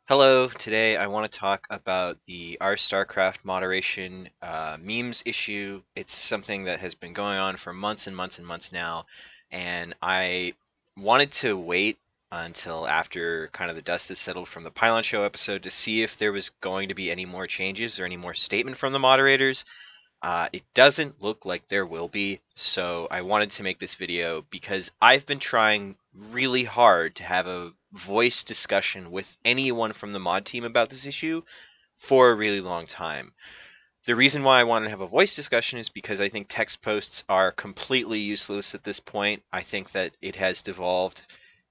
Hello, today I want to talk about the Starcraft moderation memes issue. It's something that has been going on for months and months and months now, and I wanted to wait until after kind of the dust has settled from the Pylon Show episode to see if there was going to be any more changes or any more statement from the moderators. It doesn't look like there will be, so I wanted to make this video because I've been trying really hard to have a voice discussion with anyone from the mod team about this issue for a really long time. The reason why I want to have a voice discussion is because I think text posts are completely useless at this point. I think that it has devolved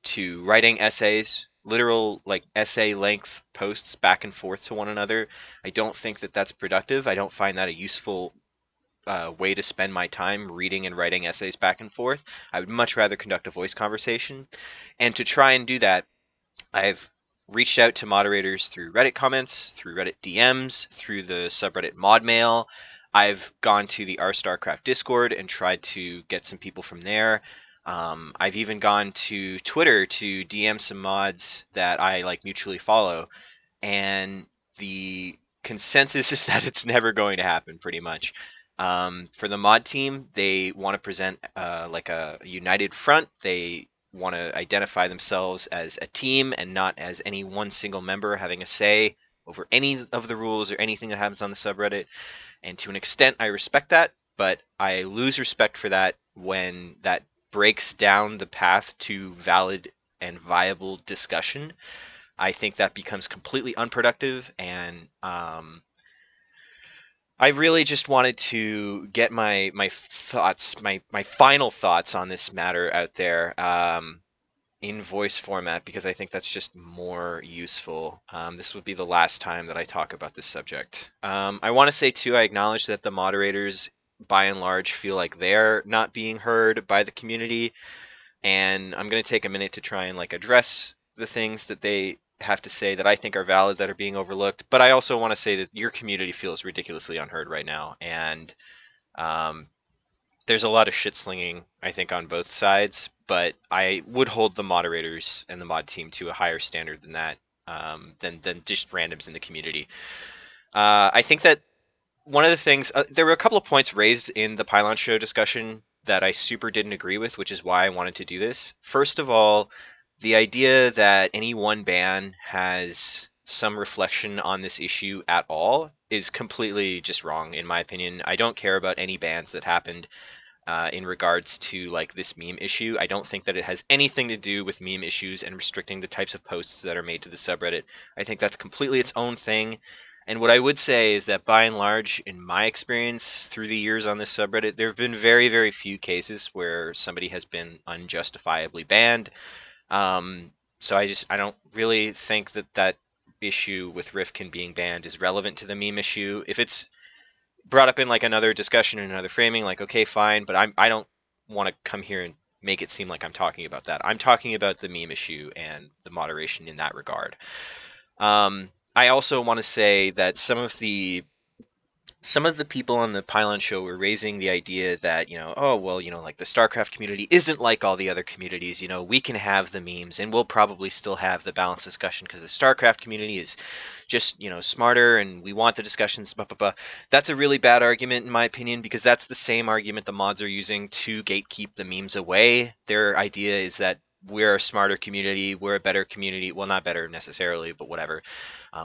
to writing essays, literal like essay length posts back and forth to one another. I don't think that that's productive. I don't find that a useful way to spend my time reading and writing essays back and forth. I would much rather conduct a voice conversation. And to try and do that, I've reached out to moderators through Reddit comments, through Reddit DMs, through the subreddit ModMail. I've gone to the Starcraft Discord and tried to get some people from there. I've even gone to Twitter to DM some mods that I like mutually follow, and the consensus is that it's never going to happen, pretty much. For the mod team, they want to present like a united front. They want to identify themselves as a team and not as any one single member having a say over any of the rules or anything that happens on the subreddit. And to an extent, I respect that, but I lose respect for that when that breaks down the path to valid and viable discussion. I think that becomes completely unproductive, and I really just wanted to get my thoughts, my final thoughts on this matter out there in voice format because I think that's just more useful. This would be the last time that I talk about this subject. I want to say too, I acknowledge that the moderators, by and large, feel like they're not being heard by the community, and I'm going to take a minute to try and like address the things that they have to say that I think are valid that are being overlooked. But I also want to say that your community feels ridiculously unheard right now, and um, there's a lot of shit slinging I think on both sides. But I would hold the moderators and the mod team to a higher standard than that, than just randoms in the community. I think that one of the things there were a couple of points raised in the Pylon Show discussion that I super didn't agree with, which is why I wanted to do this. First of all, the idea that any one ban has some reflection on this issue at all is completely just wrong, in my opinion. I don't care about any bans that happened in regards to like this meme issue. I don't think that it has anything to do with meme issues and restricting the types of posts that are made to the subreddit. I think that's completely its own thing. And what I would say is that by and large, in my experience through the years on this subreddit, there have been very, very few cases where somebody has been unjustifiably banned. Um, so I don't really think that that issue with Rifkin being banned is relevant to the meme issue. If it's brought up in like another discussion and another framing, like okay, fine, but I don't want to come here and make it seem like I'm talking about that. I'm talking about the meme issue and the moderation in that regard. I also want to say that some of the people on the Pylon Show were raising the idea that, oh, well, like the StarCraft community isn't like all the other communities. We can have the memes and we'll probably still have the balanced discussion because the StarCraft community is just, smarter and we want the discussions, blah, blah, blah. That's a really bad argument, in my opinion, because that's the same argument the mods are using to gatekeep the memes away. Their idea is that we're a smarter community, we're a better community. Well, not better necessarily, but whatever.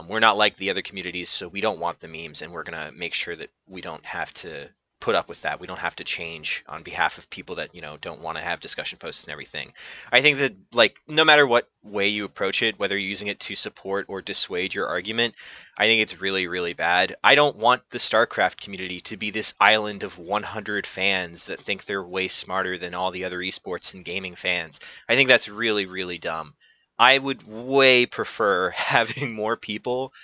We're not like the other communities, so we don't want the memes, and we're going to make sure that we don't have to put up with that. We don't have to change on behalf of people that, don't want to have discussion posts and everything. I think that, like, no matter what way you approach it, whether you're using it to support or dissuade your argument, I think it's really, really bad. I don't want the StarCraft community to be this island of 100 fans that think they're way smarter than all the other esports and gaming fans. I think that's really, really dumb. I would way prefer having more people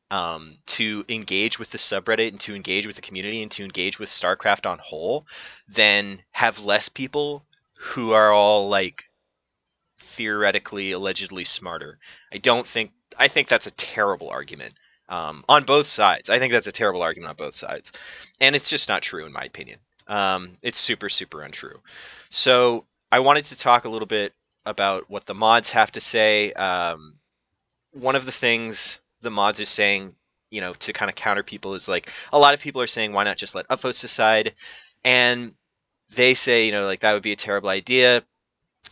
to engage with the subreddit and to engage with the community and to engage with StarCraft on whole than have less people who are all like theoretically, allegedly smarter. I think that's a terrible argument on both sides. I think that's a terrible argument on both sides. And it's just not true, in my opinion. It's super, super untrue. So I wanted to talk a little bit about what the mods have to say. one of the things the mods are saying, to kind of counter people is like a lot of people are saying, why not just let upvotes decide? And they say, like that would be a terrible idea.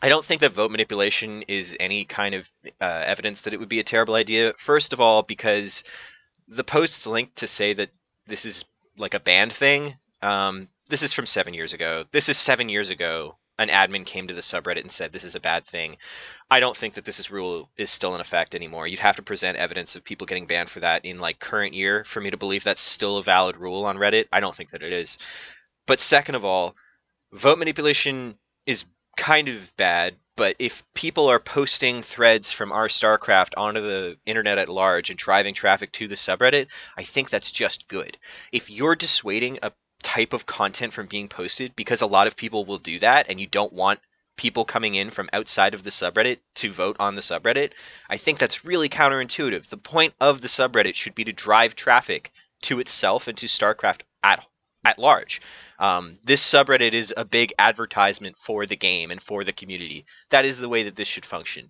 I don't think that vote manipulation is any kind of evidence that it would be a terrible idea. First of all, because the post's linked to say that this is like a banned thing. This is from 7 years ago. This is 7 years ago. An admin came to the subreddit and said this is a bad thing. I don't think that this rule is still in effect anymore. You'd have to present evidence of people getting banned for that in like current year for me to believe that's still a valid rule on Reddit. I don't think that it is. But second of all, vote manipulation is kind of bad, but if people are posting threads from our StarCraft onto the internet at large and driving traffic to the subreddit, I think that's just good. If you're dissuading a type of content from being posted because a lot of people will do that and you don't want people coming in from outside of the subreddit to vote on the subreddit, I think that's really counterintuitive. The point of the subreddit should be to drive traffic to itself and to StarCraft at large. This subreddit is a big advertisement for the game and for the community. That is the way that this should function.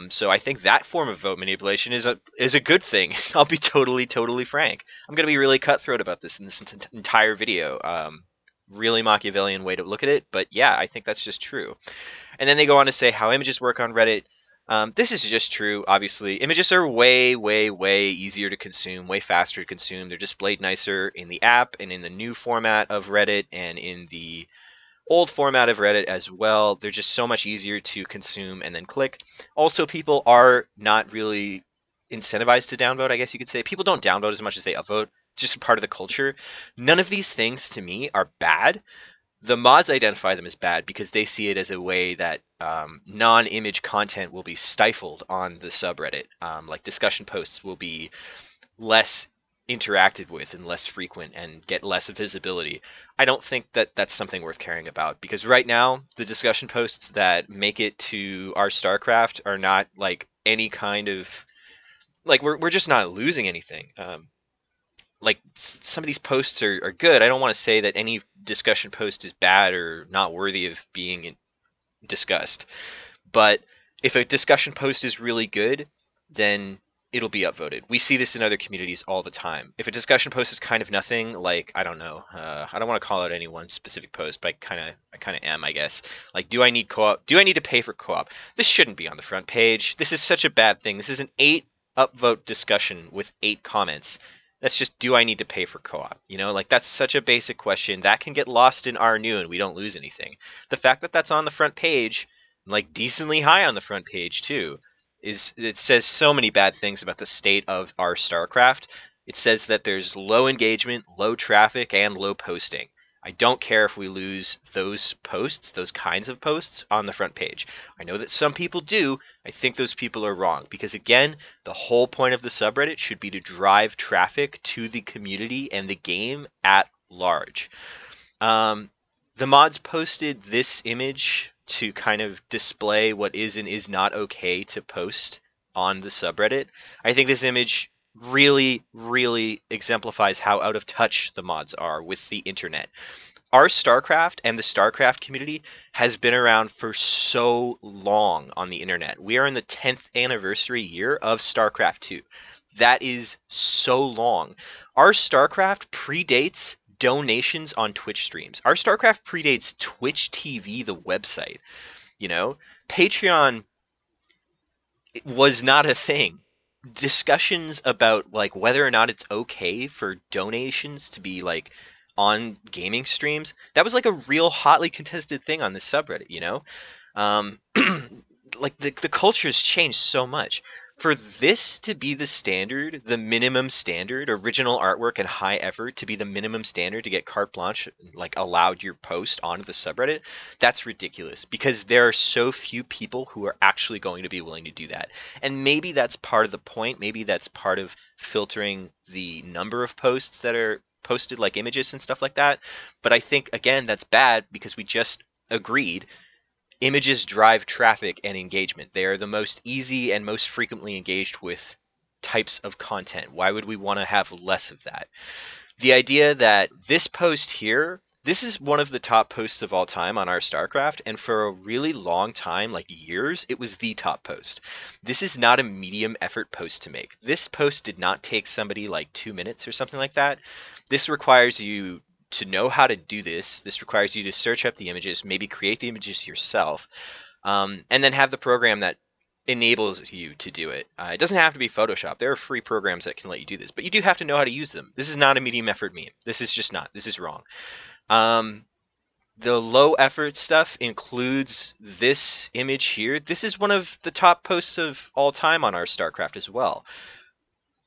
So I think that form of vote manipulation is a good thing. I'll be totally frank. I'm going to be really cutthroat about this in this entire video. Really Machiavellian way to look at it, but yeah, I think that's just true. And then they go on to say how images work on Reddit. This is just true, obviously. Images are way easier to consume, way faster to consume. They're displayed nicer in the app and in the new format of Reddit and in the old format of Reddit as well. They're just so much easier to consume and then click. Also, people are not really incentivized to downvote, I guess you could say. People don't downvote as much as they upvote. It's just a part of the culture. None of these things, to me, are bad. The mods identify them as bad because they see it as a way that non-image content will be stifled on the subreddit. Like discussion posts will be less interacted with and less frequent and get less visibility. I don't think that that's something worth caring about because right now the discussion posts that make it to our StarCraft are not like any kind of like we're just not losing anything. Like some of these posts are good. I don't want to say that any discussion post is bad or not worthy of being discussed. But if a discussion post is really good, then it'll be upvoted. We see this in other communities all the time. If a discussion post is kind of nothing, like I don't know, I don't want to call out any one specific post, but I kind of am, I guess. Like, do I need co-op? Do I need to pay for co-op? This shouldn't be on the front page. This is such a bad thing. This is an 8 upvote discussion with 8 comments. That's just, do I need to pay for co-op? Like that's such a basic question that can get lost in our new and we don't lose anything. The fact that that's on the front page, like decently high on the front page too, is it says so many bad things about the state of our StarCraft. It says that there's low engagement, low traffic, and low posting. I don't care if we lose those posts, those kinds of posts on the front page. I know that some people do. I think those people are wrong because again, the whole point of the subreddit should be to drive traffic to the community and the game at large. The mods posted this image to kind of display what is and is not okay to post on the subreddit. I think this image really exemplifies how out of touch the mods are with the internet. Our StarCraft and the StarCraft community has been around for so long on the internet. We are in the 10th anniversary year of StarCraft 2. That is so long. Our StarCraft predates donations on Twitch streams. Our StarCraft predates Twitch TV, the website. Patreon was not a thing. Discussions about like whether or not it's okay for donations to be like on gaming streams, that was like a real hotly contested thing on this subreddit. Um, like the culture's changed so much. For this to be the standard, the minimum standard, original artwork and high effort to be the minimum standard to get carte blanche, like allowed your post onto the subreddit, that's ridiculous because there are so few people who are actually going to be willing to do that. And maybe that's part of the point. Maybe that's part of filtering the number of posts that are posted, like images and stuff like that. But I think, again, that's bad because we just agreed images drive traffic and engagement. They are the most easy and most frequently engaged with types of content. Why would we want to have less of that? The idea that this post here This is one of the top posts of all time on our StarCraft, and for a really long time, like years, it was the top post. This is not a medium effort post to make. This post did not take somebody like 2 minutes or something like that. This requires you to know how to do this. This requires you to search up the images, maybe create the images yourself, and then have the program that enables you to do it. It doesn't have to be Photoshop. There are free programs that can let you do this, but you do have to know how to use them. This is not a medium effort meme. This is just not. This is wrong. Um, the low effort stuff includes this image here. This is one of the top posts of all time on our StarCraft as well.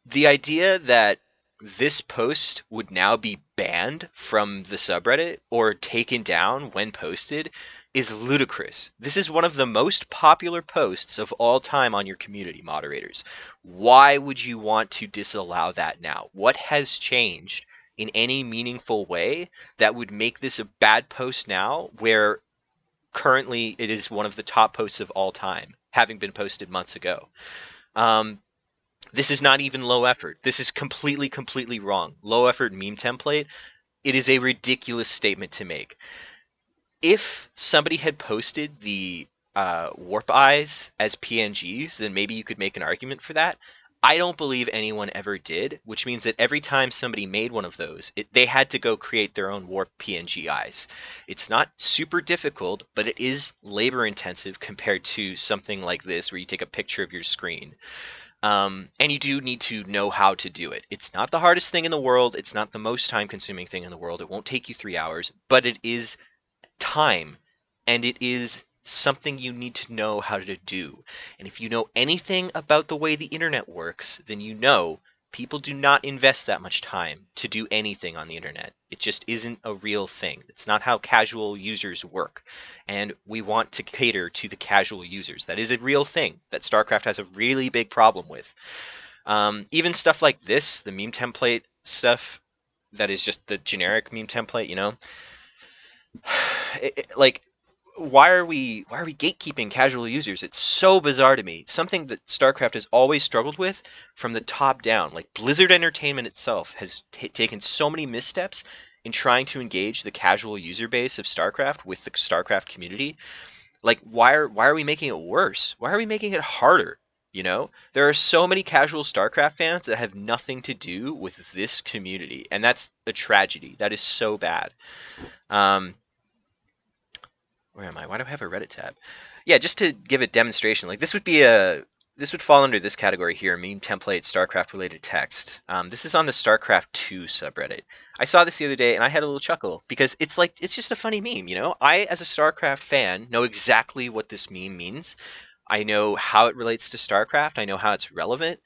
The idea that this post would now be banned from the subreddit or taken down when posted is ludicrous. This is one of the most popular posts of all time on your community moderators. Why would you want to disallow that now? What has changed in any meaningful way that would make this a bad post now, where currently it is one of the top posts of all time, having been posted months ago? Um, this is not even low effort. This is completely, completely wrong. Low effort meme template. It is a ridiculous statement to make. If somebody had posted the warp eyes as PNGs, then maybe you could make an argument for that. I don't believe anyone ever did, which means that every time somebody made one of those, they had to go create their own warp PNG eyes. It's not super difficult, but it is labor intensive compared to something like this where you take a picture of your screen. And you do need to know how to do it. It's not the hardest thing in the world. It's not the most time consuming thing in the world. It won't take you 3 hours, but it is time, and it is something you need to know how to do. And if you know anything about the way the internet works, then you know people do not invest that much time to do anything on the internet. It just isn't a real thing. It's not how casual users work. And we want to cater to the casual users. That is a real thing that StarCraft has a really big problem with. Even stuff like this, the meme template stuff, that is just the generic meme template, like, why are we gatekeeping casual users? It's so bizarre to me. Something that StarCraft has always struggled with from the top down. Like, Blizzard Entertainment itself has taken so many missteps in trying to engage the casual user base of StarCraft with the StarCraft community. Like, why are we making it worse? Why are we making it harder? There are so many casual StarCraft fans that have nothing to do with this community, and that's a tragedy. That is so bad. Um, where am I? Why do I have a Reddit tab? Yeah, just to give a demonstration, like, this would fall under this category here, meme template StarCraft related text. This is on the StarCraft 2 subreddit. I saw this the other day and I had a little chuckle because it's just a funny meme. I, as a StarCraft fan, know exactly what this meme means. I know how it relates to StarCraft. I know how it's relevant.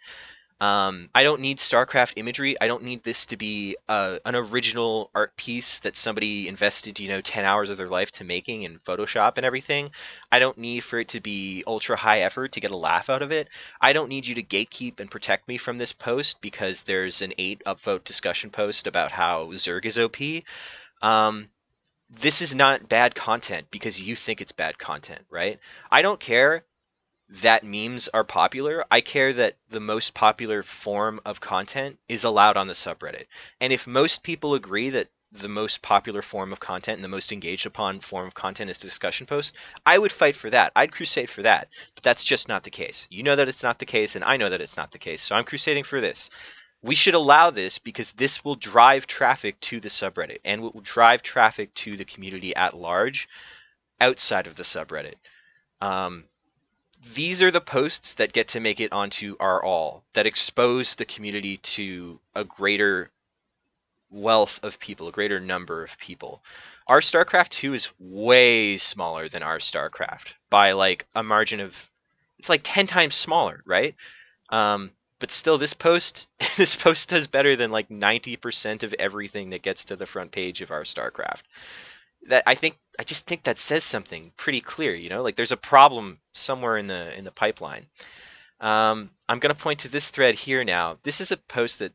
I don't need StarCraft imagery. I don't need this to be an original art piece that somebody invested, 10 hours of their life to making in Photoshop and everything. I don't need for it to be ultra high effort to get a laugh out of it. I don't need you to gatekeep and protect me from this post because there's an 8 upvote discussion post about how Zerg is OP. This is not bad content because you think it's bad content, right? I don't care that memes are popular. I care that the most popular form of content is allowed on the subreddit. And if most people agree that the most popular form of content and the most engaged upon form of content is discussion posts, I would fight for that. I'd crusade for that. But that's just not the case. You know that it's not the case, and I know that it's not the case. So I'm crusading for this. We should allow this because this will drive traffic to the subreddit and it will drive traffic to the community at large outside of the subreddit. Um, these are the posts that get to make it onto our all, that expose the community to a greater wealth of people, a greater number of people. Our StarCraft 2 is way smaller than our StarCraft by like a margin of, it's like 10 times smaller, right? But still, this post this post does better than like 90% of everything that gets to the front page of our StarCraft. That I just think that says something pretty clear, like there's a problem somewhere in the pipeline. I'm going to point to this thread here now. This is a post that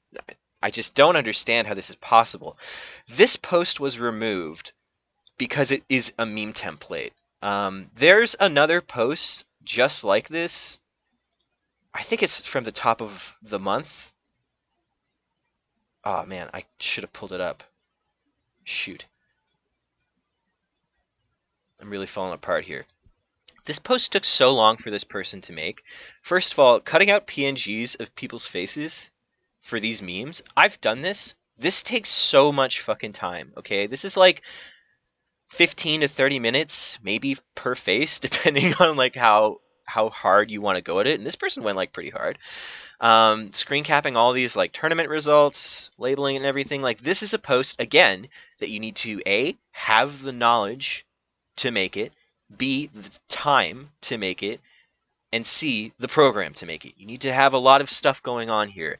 I just don't understand how this is possible. This post was removed because it is a meme template. There's another post just like this. I think it's from the top of the month. Oh man, I should have pulled it up. Shoot. I'm really falling apart here. This post took so long for this person to make. First of all, cutting out PNGs of people's faces for these memes. I've done this. This takes so much fucking time, okay? This is like 15 to 30 minutes maybe per face depending on like how hard you want to go at it. And this person went like pretty hard. Screen capping all these like tournament results, labeling and everything. Like this is a post again that you need to A, have the knowledge to make it, B, the time to make it, and C, the program to make it. You need to have a lot of stuff going on here.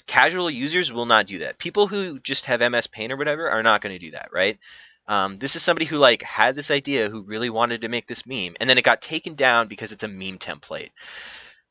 Casual users will not do that. People who just have MS Paint or whatever are not going to do that, right? This is somebody who like had this idea, who really wanted to make this meme, and then it got taken down because it's a meme template.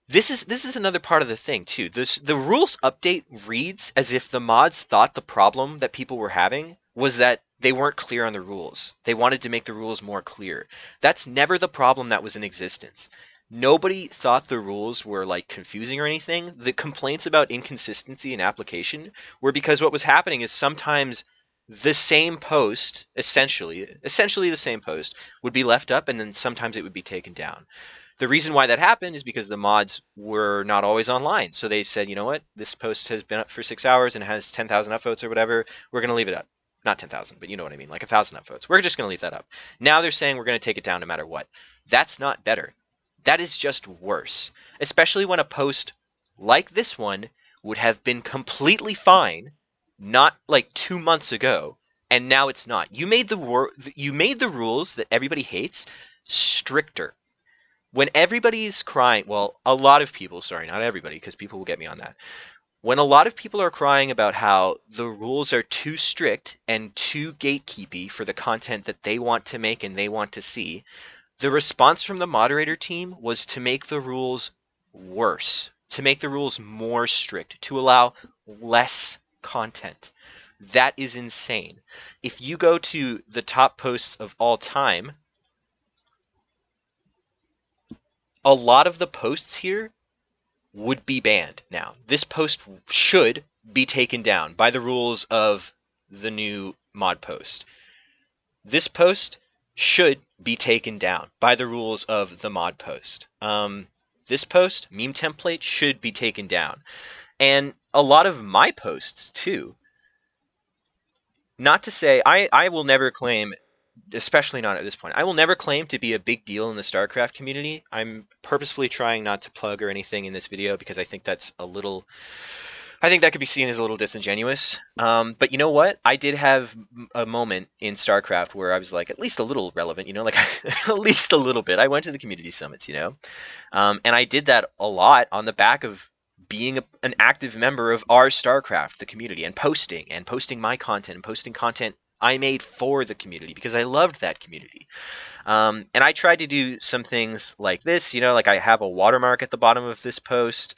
This is another part of the thing too. The rules update reads as if the mods thought the problem that people were having was that they weren't clear on the rules. They wanted to make the rules more clear. That's never the problem that was in existence. Nobody thought the rules were like confusing or anything. The complaints about inconsistency in application were because what was happening is sometimes the same post, essentially the same post, would be left up and then sometimes it would be taken down. The reason why that happened is because the mods were not always online. So they said, you know what, this post has been up for 6 hours and has 10,000 upvotes or whatever. We're going to leave it up. Not 10,000, but you know what I mean, like 1,000 upvotes. We're just going to leave that up. Now they're saying we're going to take it down no matter what. That's not better. That is just worse, especially when a post like this one would have been completely fine not like 2 months ago, and now it's not. You made the rules that everybody hates stricter. When everybody's crying, well, a lot of people, sorry, not everybody, because people will get me on that. When a lot of people are crying about how the rules are too strict and too gatekeepy for the content that they want to make and they want to see, the response from the moderator team was to make the rules worse, to make the rules more strict, to allow less content. That is insane. If you go to the top posts of all time, a lot of the posts here would be banned now. This post should be taken down by the rules of the new mod post. This post should be taken down by the rules of the mod post. This post, meme template, should be taken down. And a lot of my posts, too. Not to say, I will never claim, especially not at this point, I will never claim to be a big deal in the StarCraft community. I'm purposefully trying not to plug or anything in this video because I think that's I think that could be seen as a little disingenuous. But you know what? I did have a moment in StarCraft where I was like at least a little relevant, you know, like at least a little bit. I went to the community summits, you know, and I did that a lot on the back of being an active member of our StarCraft, the community, and posting my content and posting content I made for the community because I loved that community. And I tried to do some things like this, you know, like I have a watermark at the bottom of this post.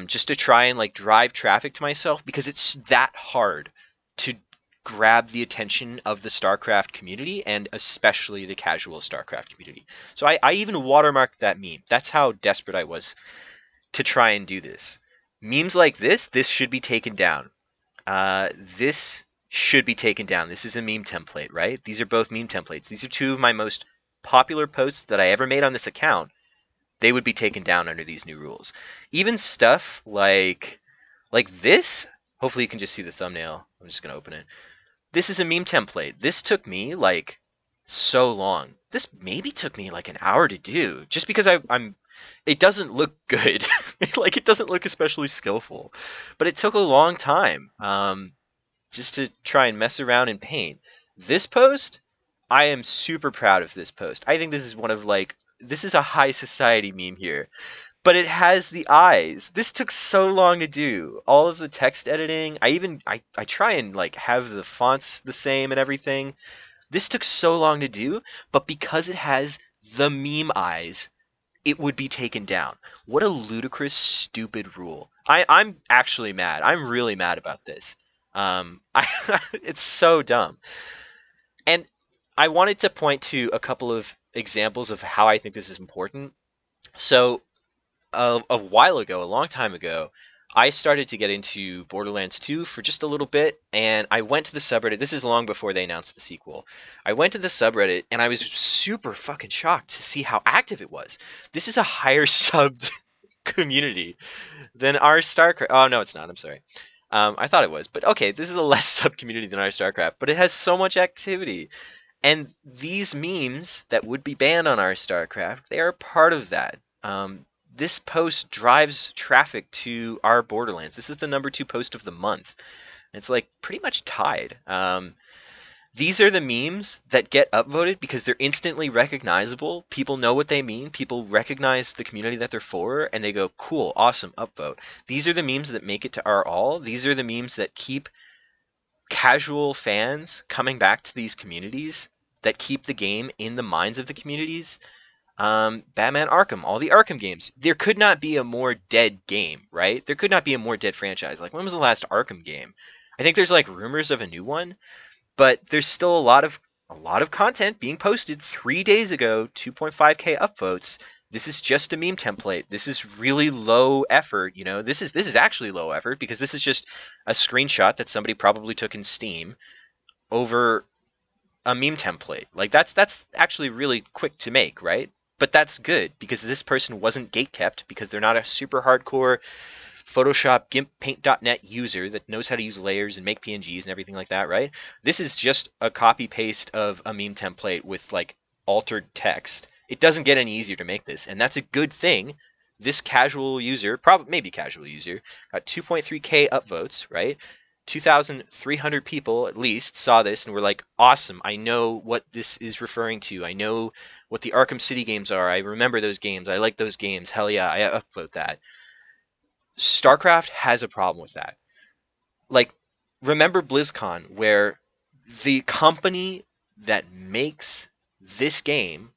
Just to try and like drive traffic to myself because it's that hard to grab the attention of the StarCraft community and especially the casual StarCraft community. So I even watermarked that meme. That's how desperate I was to try and do this. Memes like this should be taken down. This should be taken down. This is a meme template, right? These are both meme templates. These are two of my most popular posts that I ever made on this account. They would be taken down under these new rules. Even stuff like this, hopefully you can just see the thumbnail. I'm just going to open it. This is a meme template. This took me like so long. This maybe took me like an hour to do just because it doesn't look good. Like it doesn't look especially skillful, but it took a long time just to try and mess around and paint. This post, I am super proud of this post. I think this is one of like, this is a high society meme here, but it has the eyes. This took so long to do. All of the text editing, I try and like have the fonts the same and everything. This took so long to do, but because it has the meme eyes, it would be taken down. What a ludicrous, stupid rule. I'm actually mad. I'm really mad about this. It's so dumb. And I wanted to point to a couple of examples of how I think this is important. So a while ago, a long time ago, I started to get into Borderlands 2 for just a little bit, and I went to the subreddit. This is long before they announced the sequel. I went to the subreddit, and I was super fucking shocked to see how active it was. This is a higher subbed community than our StarCraft. Oh no, it's not. I'm sorry. I thought it was, but okay, this is a less sub community than our StarCraft, but it has so much activity. And these memes that would be banned on our StarCraft, they are part of that. This post drives traffic to our Borderlands. This is the number 2 post of the month. It's like pretty much tied. These are the memes that get upvoted because they're instantly recognizable. People know what they mean. People recognize the community that they're for, and they go, cool, awesome, upvote. These are the memes that make it to our all. These are the memes that keep casual fans coming back to these communities, that keep the game in the minds of the communities. Batman Arkham, all the Arkham games. There could not be a more dead game, right? There could not be a more dead franchise. Like, when was the last Arkham game? I think there's like rumors of a new one, but there's still a lot of content being posted 3 days ago. 2.5k upvotes. This is just a meme template. This is really low effort. This is actually low effort because this is just a screenshot that somebody probably took in Steam over a meme template. Like that's actually really quick to make, right? But that's good because this person wasn't gatekept because they're not a super hardcore Photoshop, GIMP, Paint.net user that knows how to use layers and make PNGs and everything like that, right? This is just a copy paste of a meme template with like altered text. It doesn't get any easier to make this, and that's a good thing. This casual user, probably maybe casual user, got 2.3k upvotes, right? 2,300 people at least saw this and were like, awesome, I know what this is referring to. I know what the Arkham City games are. I remember those games. I like those games. Hell yeah, I upvote that. StarCraft has a problem with that. Like, remember BlizzCon, where the company that makes this game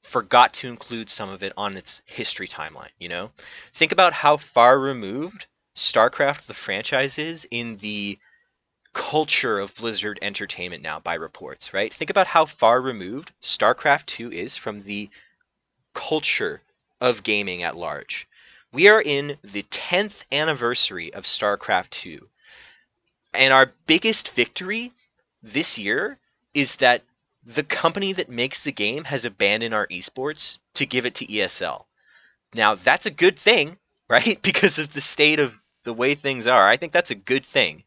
forgot to include some of it on its history timeline. Think about how far removed StarCraft, the franchise, is in the culture of Blizzard Entertainment now by reports, right? Think about how far removed StarCraft 2 is from the culture of gaming at large. We are in the 10th anniversary of StarCraft 2. And our biggest victory this year is that the company that makes the game has abandoned our esports to give it to ESL. Now, that's a good thing, right? Because of the state of the way things are. I think that's a good thing.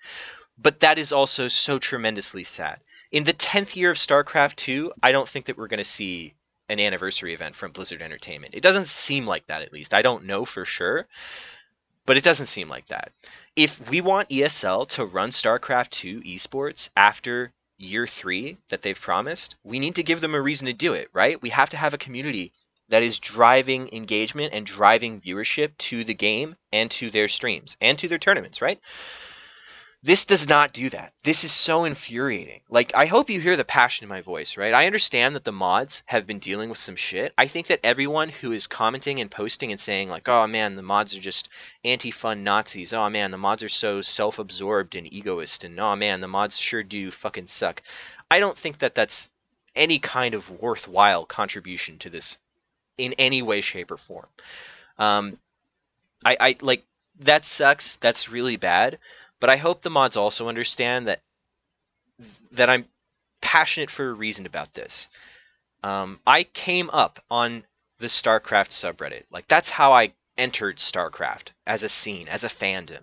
But that is also so tremendously sad. In the 10th year of StarCraft 2, I don't think that we're going to see an anniversary event from Blizzard Entertainment. It doesn't seem like that, at least. I don't know for sure, but it doesn't seem like that. If we want ESL to run StarCraft 2 esports after year 3 that they've promised, we need to give them a reason to do it, right? We have to have a community that is driving engagement and driving viewership to the game and to their streams and to their tournaments, right? This does not do that. This is so infuriating. Like, I hope you hear the passion in my voice, right? I understand that the mods have been dealing with some shit. I think that everyone who is commenting and posting and saying, like, oh man, the mods are just anti-fun Nazis. Oh man, the mods are so self-absorbed and egoist. And oh man, the mods sure do fucking suck. I don't think that that's any kind of worthwhile contribution to this in any way, shape, or form. Um, I like, that sucks. That's really bad. But I hope the mods also understand that I'm passionate for a reason about this. I came up on the StarCraft subreddit. Like, that's how I entered StarCraft, as a scene, as a fandom.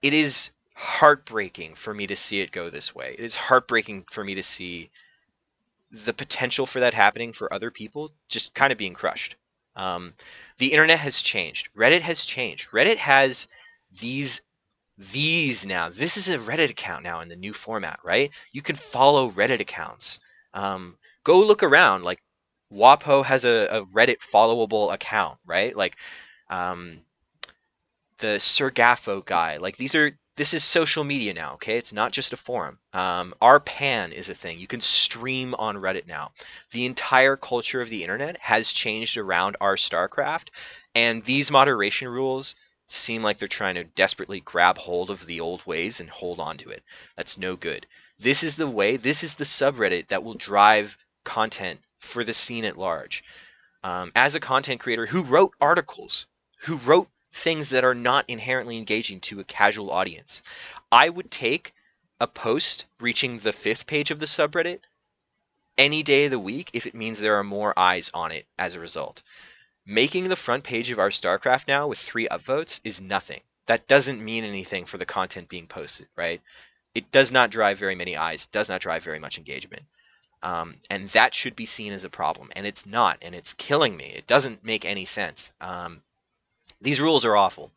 It is heartbreaking for me to see it go this way. It is heartbreaking for me to see the potential for that happening for other people just kind of being crushed. The internet has changed. Reddit has changed. Reddit has these now. This is a Reddit account now in the new format, right? You can follow Reddit accounts. Go look around. Like, WAPO has a Reddit followable account, right? Like, um, the Sir Gaffo guy. Like, this is social media now, okay? It's not just a forum. RPAN is a thing. You can stream on Reddit now. The entire culture of the internet has changed around our StarCraft, and these moderation rules seem like they're trying to desperately grab hold of the old ways and hold on to it. That's no good. This is the way, this is the subreddit that will drive content for the scene at large. As a content creator who wrote articles, who wrote things that are not inherently engaging to a casual audience. I would take a post reaching the 5th page of the subreddit any day of the week if it means there are more eyes on it as a result. Making the front page of our StarCraft now with 3 upvotes is nothing. That doesn't mean anything for the content being posted, right? It does not drive very many eyes, does not drive very much engagement. And that should be seen as a problem. And it's not, and it's killing me. It doesn't make any sense. These rules are awful.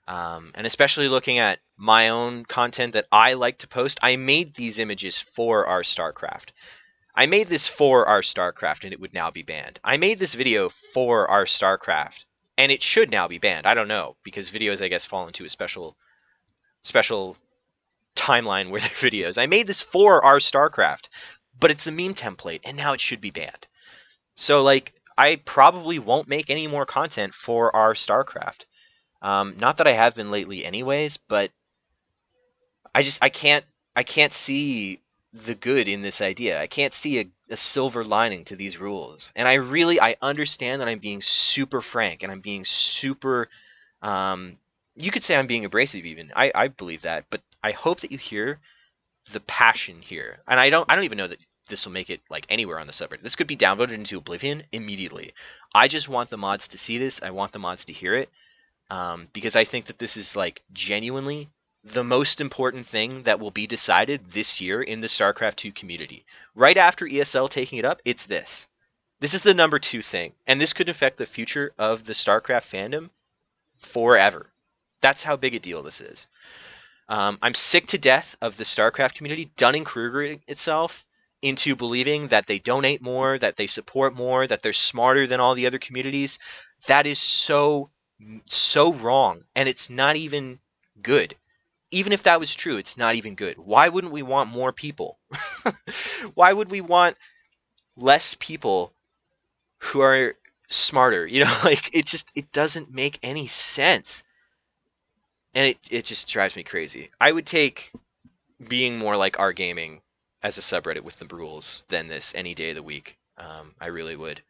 And especially looking at my own content that I like to post, I made these images for our StarCraft. I made this for our StarCraft and it would now be banned. I made this video for our StarCraft and it should now be banned. I don't know, because videos, I guess, fall into a special timeline where they're videos. I made this for our StarCraft, but it's a meme template and now it should be banned. So, like, I probably won't make any more content for our StarCraft. Not that I have been lately anyways, but I can't see the good in this idea. I can't see a silver lining to these rules. And I understand that I'm being super frank and I'm being super you could say I'm being abrasive even. I believe that, but I hope that you hear the passion here. And I don't even know that this will make it like anywhere on the subreddit. This could be downvoted into oblivion immediately. I just want the mods to see this. I want the mods to hear it. Because I think that this is like genuinely the most important thing that will be decided this year in the StarCraft 2 community. Right after ESL taking it up, it's this. This is the number 2 thing, and this could affect the future of the StarCraft fandom forever. That's how big a deal this is. I'm sick to death of the StarCraft community Dunning-Krugering itself into believing that they donate more, that they support more, that they're smarter than all the other communities. That is so wrong, and it's not even good. Even if that was true, it's not even good. Why wouldn't we want more people? Why would we want less people who are smarter? You know, like it doesn't make any sense. And it just drives me crazy. I would take being more like our gaming as a subreddit with the rules than this any day of the week. I really would.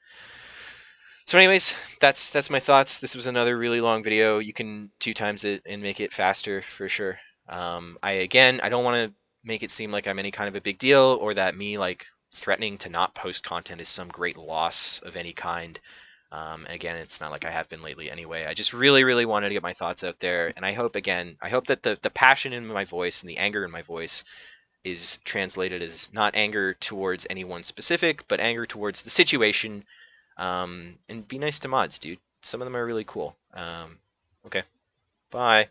So anyways, that's my thoughts. This was another really long video. You can 2 times it and make it faster for sure. I don't want to make it seem like I'm any kind of a big deal or that me like threatening to not post content is some great loss of any kind. Again, it's not like I have been lately anyway. I just really wanted to get my thoughts out there, and I hope that the passion in my voice and the anger in my voice is translated as not anger towards anyone specific, but anger towards the situation. And be nice to mods, dude. Some of them are really cool. Okay. Bye.